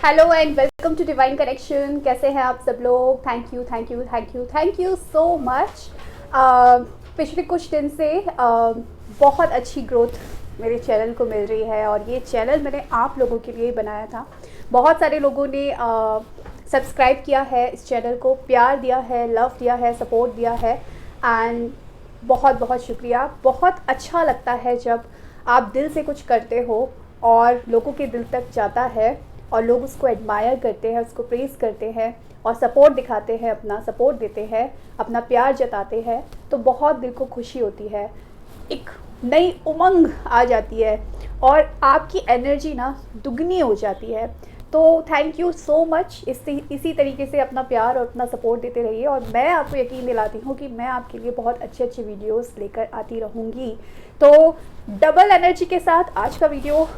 Hello and welcome to Divine Connection. कैसे हैं आप सब लोग? Thank you thank you thank you thank you so much. पिछले कुछ दिन से बहुत अच्छी ग्रोथ मेरे चैनल को मिल रही है और ये चैनल मैंने आप लोगों के लिए बनाया था। बहुत सारे लोगों ने सब्सक्राइब किया है, इस चैनल को प्यार दिया है, लव दिया है, सपोर्ट दिया है एंड बहुत बहुत शुक्रिया। बहुत अच्छा लगता है जब आप दिल से कुछ करते हो और लोगों के दिल तक जाता है और लोग उसको एडमायर करते हैं, उसको प्रेज़ करते हैं और सपोर्ट दिखाते हैं, अपना सपोर्ट देते हैं, अपना प्यार जताते हैं, तो बहुत दिल को खुशी होती है, एक नई उमंग आ जाती है और आपकी एनर्जी ना दुगनी हो जाती है। तो थैंक यू सो मच। इसी तरीके से अपना प्यार और अपना सपोर्ट देते रहिए और मैं आपको यकीन दिलाती हूँ कि मैं आपके लिए बहुत अच्छे अच्छे वीडियोस लेकर आती रहूँगी। तो डबल एनर्जी के साथ आज का वीडियो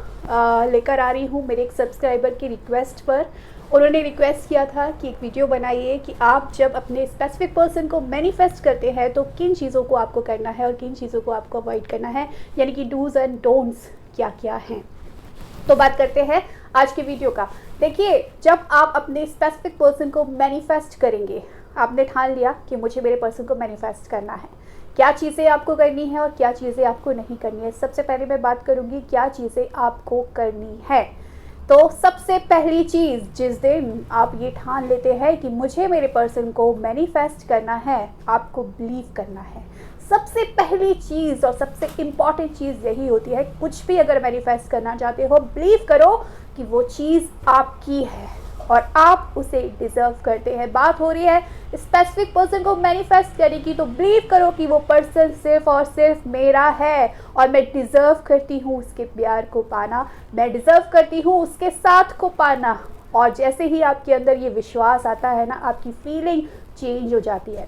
लेकर आ रही हूँ मेरे एक सब्सक्राइबर की रिक्वेस्ट पर। उन्होंने रिक्वेस्ट किया था कि एक वीडियो बनाइए कि आप जब अपने स्पेसिफिक पर्सन को मैनिफेस्ट करते हैं तो किन चीज़ों को आपको करना है और किन चीज़ों को आपको अवॉइड करना है, यानी कि डूज़ एंड डोंट्स क्या क्या हैं। तो बात करते हैं आज के वीडियो का। देखिए, जब आप अपने स्पेसिफिक पर्सन को मैनिफेस्ट करेंगे, आपने ठान लिया कि मुझे मेरे पर्सन को मैनिफेस्ट करना है, क्या चीज़ें आपको करनी है और क्या चीज़ें आपको नहीं करनी है। सबसे पहले मैं बात करूँगी क्या चीज़ें आपको करनी है। तो सबसे पहली चीज़, जिस दिन आप ये ठान लेते हैं कि मुझे मेरे पर्सन को मैनिफेस्ट करना है, आपको बिलीव करना है। सबसे पहली चीज़ और सबसे इम्पॉर्टेंट चीज़ यही होती है, कुछ भी अगर मैनिफेस्ट करना चाहते हो, बिलीव करो कि वो चीज़ आपकी है और आप उसे डिज़र्व करते हैं। बात हो रही है स्पेसिफिक पर्सन को मैनिफेस्ट करने की, तो बिलीव करो कि वो पर्सन सिर्फ और सिर्फ मेरा है और मैं डिज़र्व करती हूँ उसके प्यार को पाना, मैं डिज़र्व करती हूँ उसके साथ को पाना। और जैसे ही आपके अंदर ये विश्वास आता है ना, आपकी फीलिंग चेंज हो जाती है।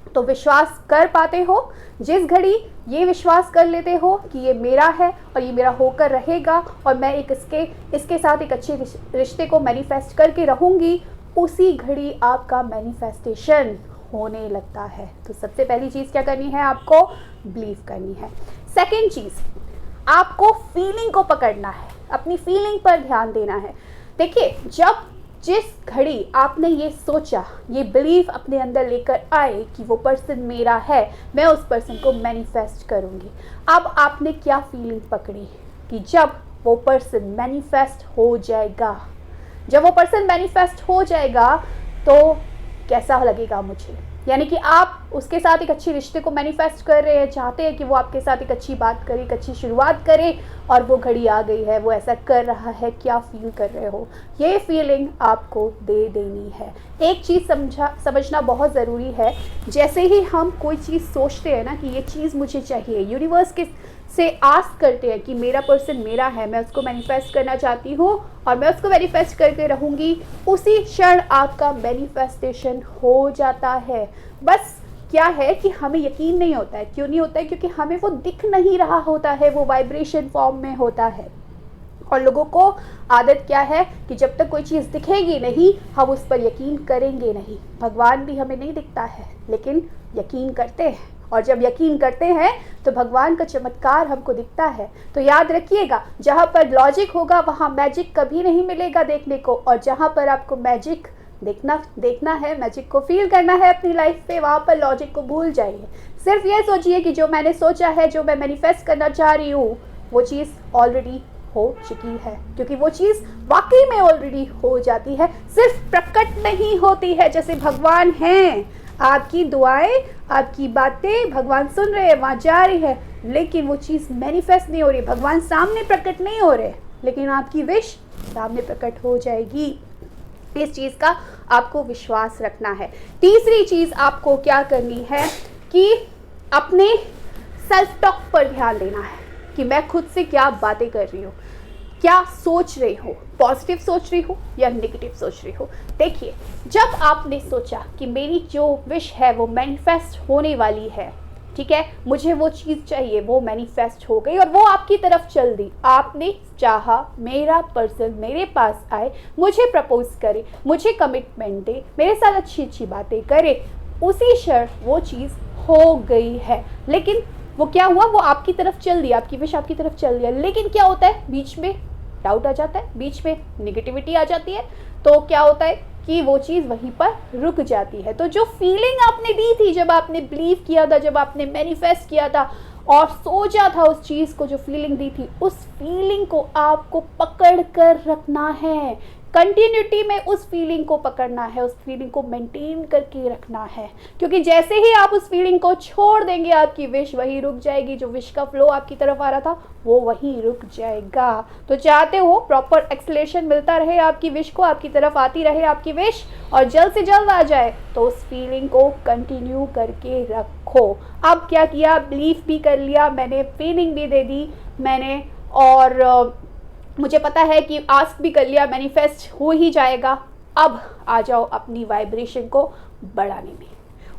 तो विश्वास कर पाते हो, जिस घड़ी ये विश्वास कर लेते हो कि ये मेरा है और ये मेरा होकर रहेगा और मैं एक इसके साथ एक अच्छे रिश्ते को मैनिफेस्ट करके रहूँगी, उसी घड़ी आपका मैनिफेस्टेशन होने लगता है। तो सबसे पहली चीज़ क्या करनी है, आपको बिलीव करनी है। सेकेंड चीज़, आपको फीलिंग को पकड़ना है, अपनी फीलिंग पर ध्यान देना है। देखिए, जिस घड़ी आपने ये सोचा, ये बिलीफ अपने अंदर लेकर आए कि वो पर्सन मेरा है, मैं उस पर्सन को मैनिफेस्ट करूँगी। अब आपने क्या फीलिंग पकड़ी कि जब वो पर्सन मैनिफेस्ट हो जाएगा, जब वो पर्सन मैनिफेस्ट हो जाएगा तो कैसा लगेगा मुझे, यानी कि आप उसके साथ एक अच्छे रिश्ते को मैनिफेस्ट कर रहे हैं, चाहते हैं कि वो आपके साथ एक अच्छी बात करे, एक अच्छी शुरुआत करे और वो घड़ी आ गई है, वो ऐसा कर रहा है, क्या फील कर रहे हो, ये फीलिंग आपको दे देनी है। एक चीज़ समझना बहुत ज़रूरी है, जैसे ही हम कोई चीज़ सोचते हैं ना कि ये चीज़ मुझे चाहिए, यूनिवर्स के से आस्क करते हैं कि मेरा पर्सन मेरा है, मैं उसको मैनिफेस्ट करना चाहती हूँ और मैं उसको मैनिफेस्ट करके रहूँगी, उसी क्षण आपका मैनिफेस्टेशन हो जाता है। बस क्या है कि हमें यकीन नहीं होता है। क्यों नहीं होता है? क्योंकि हमें वो दिख नहीं रहा होता है, वो वाइब्रेशन फॉर्म में होता है। और लोगों को आदत क्या है कि जब तक कोई चीज़ दिखेगी नहीं, हम उस पर यकीन करेंगे नहीं। भगवान भी हमें नहीं दिखता है, लेकिन यकीन करते हैं और जब यकीन करते हैं तो भगवान का चमत्कार हमको दिखता है। तो याद रखिएगा, जहाँ पर लॉजिक होगा वहाँ मैजिक कभी नहीं मिलेगा देखने को, और जहाँ पर आपको मैजिक देखना है, मैजिक को फील करना है अपनी लाइफ पे, वहाँ पर लॉजिक को भूल जाइए। सिर्फ ये सोचिए कि जो मैंने सोचा है, जो मैं मैनिफेस्ट करना चाह रही हूँ, वो चीज़ ऑलरेडी हो चुकी है, क्योंकि वो चीज़ वाकई में ऑलरेडी हो जाती है, सिर्फ प्रकट नहीं होती है। जैसे भगवान हैं, आपकी दुआएं, आपकी बातें भगवान सुन रहे हैं, वहाँ जा रही है, लेकिन वो चीज़ मैनिफेस्ट नहीं हो रही। भगवान सामने प्रकट नहीं हो रहे, लेकिन आपकी विश सामने प्रकट हो जाएगी। इस चीज़ का आपको विश्वास रखना है। तीसरी चीज़ आपको क्या करनी है कि अपने सेल्फ टॉक पर ध्यान देना है कि मैं खुद से क्या बातें कर रही हूँ, क्या सोच रही हो, पॉजिटिव सोच रही हो या नेगेटिव सोच रही हो। देखिए, जब आपने सोचा कि मेरी जो विश है वो मैनिफेस्ट होने वाली है, ठीक है, मुझे वो चीज़ चाहिए, वो मैनिफेस्ट हो गई और वो आपकी तरफ चल दी। आपने चाहा मेरा पर्सन मेरे पास आए, मुझे प्रपोज करे, मुझे कमिटमेंट दे, मेरे साथ अच्छी अच्छी बातें करे, उसी क्षण वो चीज़ हो गई है। लेकिन वो क्या हुआ, वो आपकी तरफ चल दिया, आपकी विश आपकी तरफ चल दिया, लेकिन क्या होता है बीच में डाउट आ जाता है, बीच में निगेटिविटी आ जाती है, तो क्या होता है कि वो चीज़ वहीं पर रुक जाती है। तो जो फीलिंग आपने दी थी, जब आपने बिलीव किया था, जब आपने मैनिफेस्ट किया था और सोचा था उस चीज़ को, जो फीलिंग दी थी, उस फीलिंग को आपको पकड़ कर रखना है, कंटिन्यूटी में उस फीलिंग को पकड़ना है, उस फीलिंग को मेंटेन करके रखना है। क्योंकि जैसे ही आप उस फीलिंग को छोड़ देंगे, आपकी विश वहीं रुक जाएगी, जो विश का फ्लो आपकी तरफ आ रहा था वो वहीं रुक जाएगा। तो चाहते हो प्रॉपर एक्सलेशन मिलता रहे आपकी विश को, आपकी तरफ आती रहे आपकी विश और जल्द से जल्द आ जाए, तो उस फीलिंग को कंटिन्यू करके रखो। अब क्या किया, बिलीफ भी कर लिया मैंने, फीलिंग भी दे दी मैंने, और मुझे पता है कि आस्क भी कर लिया, मैनिफेस्ट हो ही जाएगा। अब आ जाओ अपनी वाइब्रेशन को बढ़ाने में।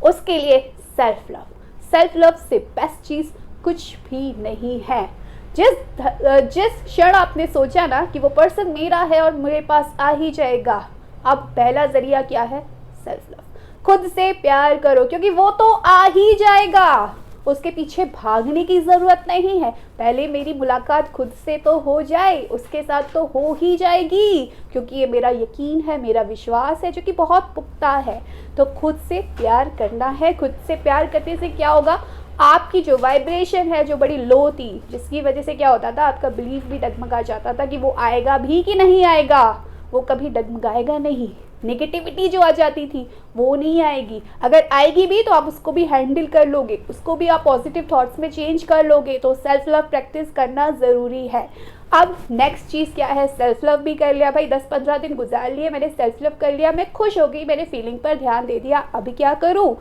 उसके लिए सेल्फ लव, सेल्फ लव से बेस्ट चीज़ कुछ भी नहीं है। जिस क्षण आपने सोचा ना कि वो पर्सन मेरा है और मेरे पास आ ही जाएगा, अब पहला जरिया क्या है, सेल्फ लव। खुद से प्यार करो, क्योंकि वो तो आ ही जाएगा, उसके पीछे भागने की ज़रूरत नहीं है। पहले मेरी मुलाकात खुद से तो हो जाए, उसके साथ तो हो ही जाएगी, क्योंकि ये मेरा यकीन है, मेरा विश्वास है, जो कि बहुत पुख्ता है। तो खुद से प्यार करना है। खुद से प्यार करने से क्या होगा, आपकी जो वाइब्रेशन है, जो बड़ी लो थी, जिसकी वजह से क्या होता था, आपका बिलीफ भी डगमगा जाता था कि वो आएगा भी कि नहीं आएगा, वो कभी डगमगाएगा नहीं। नेगेटिविटी जो आ जाती थी वो नहीं आएगी, अगर आएगी भी तो आप उसको भी हैंडल कर लोगे, उसको भी आप पॉजिटिव थॉट्स में चेंज कर लोगे। तो सेल्फ लव प्रैक्टिस करना ज़रूरी है। अब नेक्स्ट चीज़ क्या है, सेल्फ लव भी कर लिया भाई, 10-15 दिन गुजार लिए, मैंने सेल्फ लव कर लिया, मैं खुश हो गई, मैंने फीलिंग पर ध्यान दे दिया। अभी क्या करूँ,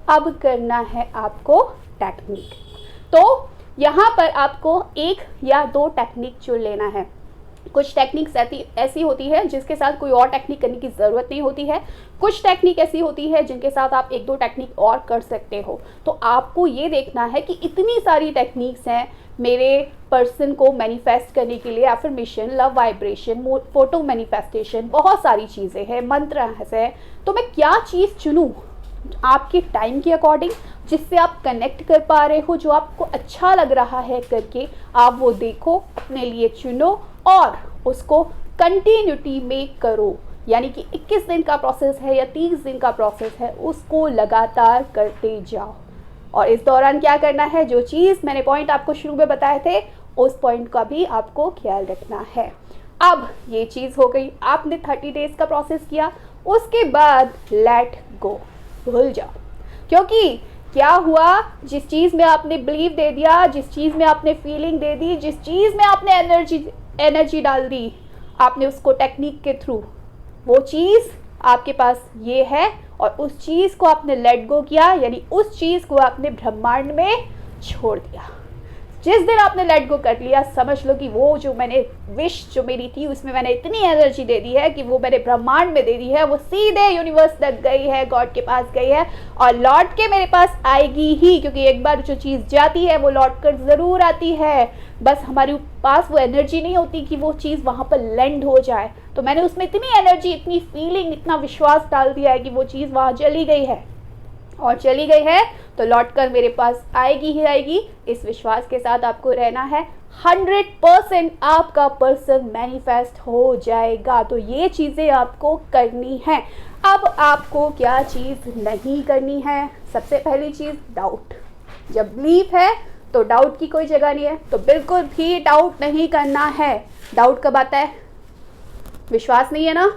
अब करना है आपको टेक्निक। तो यहाँ पर आपको 1 या 2 टेक्निक चुन लेना है। कुछ टेक्निक्स ऐसी होती है जिसके साथ कोई और टेक्निक करने की ज़रूरत नहीं होती है, कुछ टेक्निक ऐसी होती है जिनके साथ आप 1-2 टेक्निक और कर सकते हो। तो आपको ये देखना है कि इतनी सारी टेक्निक्स हैं मेरे पर्सन को मैनिफेस्ट करने के लिए, affirmation, love vibration, photo manifestation, बहुत सारी चीज़ें हैं, मंत्र है, तो मैं क्या चीज़ चुनूँ आपके टाइम के अकॉर्डिंग, जिससे आप कनेक्ट कर पा रहे हो, जो आपको अच्छा लग रहा है करके, आप वो देखो, अपने लिए चुनो और उसको कंटिन्यूटी में करो। यानी कि 21 दिन का प्रोसेस है या 30 दिन का प्रोसेस है, उसको लगातार करते जाओ। और इस दौरान क्या करना है, जो चीज़ मैंने पॉइंट आपको शुरू में बताए थे, उस पॉइंट का भी आपको ख्याल रखना है। अब ये चीज़ हो गई, आपने 30 डेज का प्रोसेस किया, उसके बाद लेट गो, भूल जाओ। क्योंकि क्या हुआ, जिस चीज़ में आपने बिलीव दे दिया, जिस चीज़ में आपने फीलिंग दे दी, जिस चीज़ में आपने एनर्जी डाल दी, आपने उसको टेक्निक के थ्रू, वो चीज़ आपके पास ये है, और उस चीज़ को आपने लेट गो किया, यानी उस चीज़ को आपने ब्रह्मांड में छोड़ दिया। जिस दिन आपने लेट गो कर लिया, समझ लो कि वो जो मैंने विश जो मेरी थी उसमें मैंने इतनी एनर्जी दे दी है कि वो मैंने ब्रह्मांड में दे दी है, वो सीधे यूनिवर्स तक गई है, गॉड के पास गई है और लौट के मेरे पास आएगी ही। क्योंकि एक बार जो चीज़ जाती है वो लौट कर ज़रूर आती है, बस हमारे पास वो एनर्जी नहीं होती कि वो चीज़ वहाँ पर लैंड हो जाए। तो मैंने उसमें इतनी एनर्जी, इतनी फीलिंग, इतना विश्वास डाल दिया है कि वो चीज़ वहाँ चली गई है, और चली गई है तो लौट कर मेरे पास आएगी ही आएगी। इस विश्वास के साथ आपको रहना है। 100% आपका पर्सन मैनिफेस्ट हो जाएगा। तो ये चीज़ें आपको करनी है। अब आपको क्या चीज़ नहीं करनी है, सबसे पहली चीज़ डाउट। जब बिलीफ है तो डाउट की कोई जगह नहीं है, तो बिल्कुल भी डाउट नहीं करना है। डाउट कब आता है, विश्वास नहीं है ना,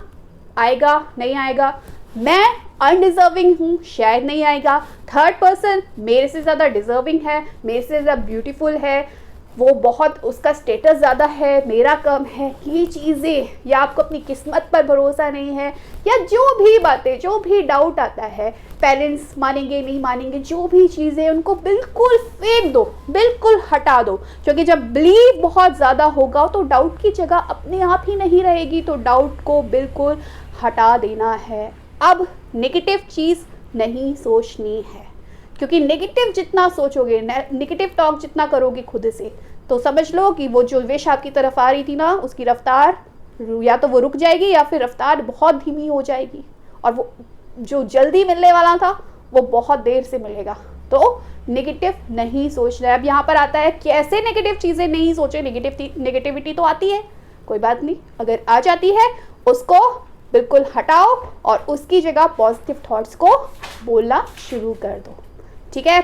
आएगा नहीं आएगा, मैं अनडिजर्विंग हूँ, शायद नहीं आएगा, थर्ड पर्सन मेरे से ज़्यादा डिजर्विंग है, मेरे से ज़्यादा ब्यूटीफुल है, वो बहुत, उसका स्टेटस ज़्यादा है, मेरा कम है, ये चीज़ें, या आपको अपनी किस्मत पर भरोसा नहीं है, या जो भी बातें, जो भी डाउट आता है, पेरेंट्स मानेंगे नहीं मानेंगे, जो भी चीज़ें, उनको बिल्कुल फेंक दो, बिल्कुल हटा दो। क्योंकि जब बिलीव बहुत ज़्यादा होगा तो डाउट की जगह अपने आप ही नहीं रहेगी, तो डाउट को बिल्कुल हटा देना है। अब नेगेटिव चीज़ नहीं सोचनी है, क्योंकि नेगेटिव जितना सोचोगे, नेगेटिव टॉक जितना करोगे खुद से, तो समझ लो कि वो जो विश आपकी तरफ आ रही थी ना, उसकी रफ्तार या तो वो रुक जाएगी या फिर रफ्तार बहुत धीमी हो जाएगी, और वो जो जल्दी मिलने वाला था वो बहुत देर से मिलेगा। तो नेगेटिव नहीं सोचना है। अब यहाँ पर आता है कैसे नेगेटिव चीज़ें नहीं सोचे। नेगेटिविटी तो आती है, कोई बात नहीं, अगर आ जाती है उसको बिल्कुल हटाओ और उसकी जगह पॉजिटिव थॉट्स को बोलना शुरू कर दो। ठीक है,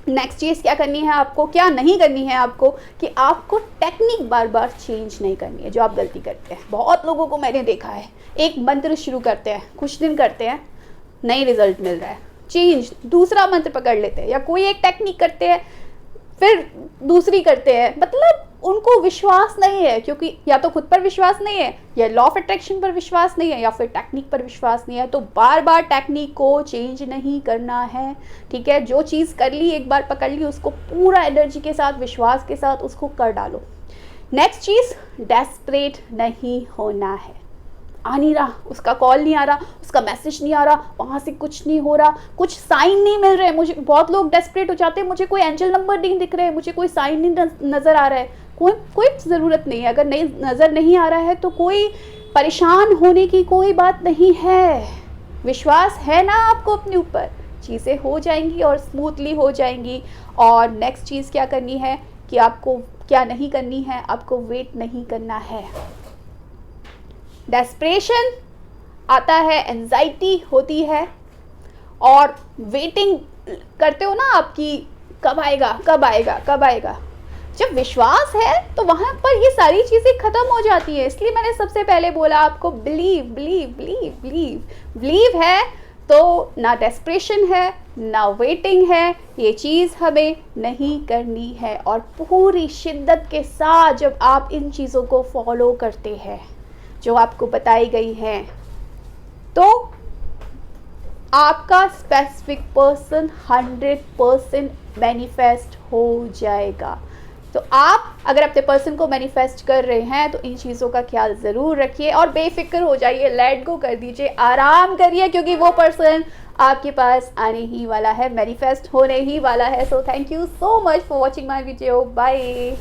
नेक्स्ट चीज़ क्या करनी है आपको, क्या नहीं करनी है आपको, कि आपको टेक्निक बार बार चेंज नहीं करनी है, जो आप गलती करते हैं। बहुत लोगों को मैंने देखा है, एक मंत्र शुरू करते हैं, कुछ दिन करते हैं, नहीं रिजल्ट मिल रहा है, चेंज दूसरा मंत्र पकड़ लेते हैं, या कोई एक टेक्निक करते हैं फिर दूसरी करते हैं, मतलब उनको विश्वास नहीं है, क्योंकि या तो खुद पर विश्वास नहीं है, या लॉ ऑफ अट्रैक्शन पर विश्वास नहीं है, या फिर टेक्निक पर विश्वास नहीं है। तो बार बार टेक्निक को चेंज नहीं करना है। ठीक है, जो चीज़ कर ली, एक बार पकड़ ली, उसको पूरा एनर्जी के साथ, विश्वास के साथ उसको कर डालो। नेक्स्ट चीज़, डेस्परेट नहीं होना है। आ नहीं रहा, उसका कॉल नहीं आ रहा, उसका मैसेज नहीं आ रहा, वहाँ से कुछ नहीं हो रहा, कुछ साइन नहीं मिल रहे। मुझे बहुत लोग डेस्परेट हो जाते हैं, मुझे कोई एंजल नंबर नहीं दिख रहे, मुझे कोई साइन नहीं नज़र आ रहा है। कोई ज़रूरत नहीं है, अगर नहीं नज़र नहीं आ रहा है तो कोई परेशान होने की कोई बात नहीं है। विश्वास है ना आपको अपने ऊपर, चीज़ें हो जाएंगी और स्मूथली हो जाएंगी। और नेक्स्ट चीज़ क्या करनी है कि आपको क्या नहीं करनी है, आपको वेट नहीं करना है। डेस्परेशन आता है, एंजाइटी होती है, और वेटिंग करते हो ना आपकी, कब आएगा कब आएगा कब आएगा। जब विश्वास है तो वहाँ पर ये सारी चीज़ें ख़त्म हो जाती है। इसलिए मैंने सबसे पहले बोला आपको, believe believe believe believe. Believe है तो ना डेस्परेशन है ना वेटिंग है, ये चीज़ हमें नहीं करनी है। और पूरी शिद्दत के साथ जब आप इन चीज़ों को फॉलो करते हैं जो आपको बताई गई हैं, तो आपका स्पेसिफिक पर्सन 100% मैनिफेस्ट हो जाएगा। तो आप अगर अपने पर्सन को मैनिफेस्ट कर रहे हैं तो इन चीज़ों का ख्याल ज़रूर रखिए और बेफिक्र हो जाइए, लेट गो कर दीजिए, आराम करिए, क्योंकि वो पर्सन आपके पास आने ही वाला है, मैनिफेस्ट होने ही वाला है। So thank you so much for watching my video. Bye.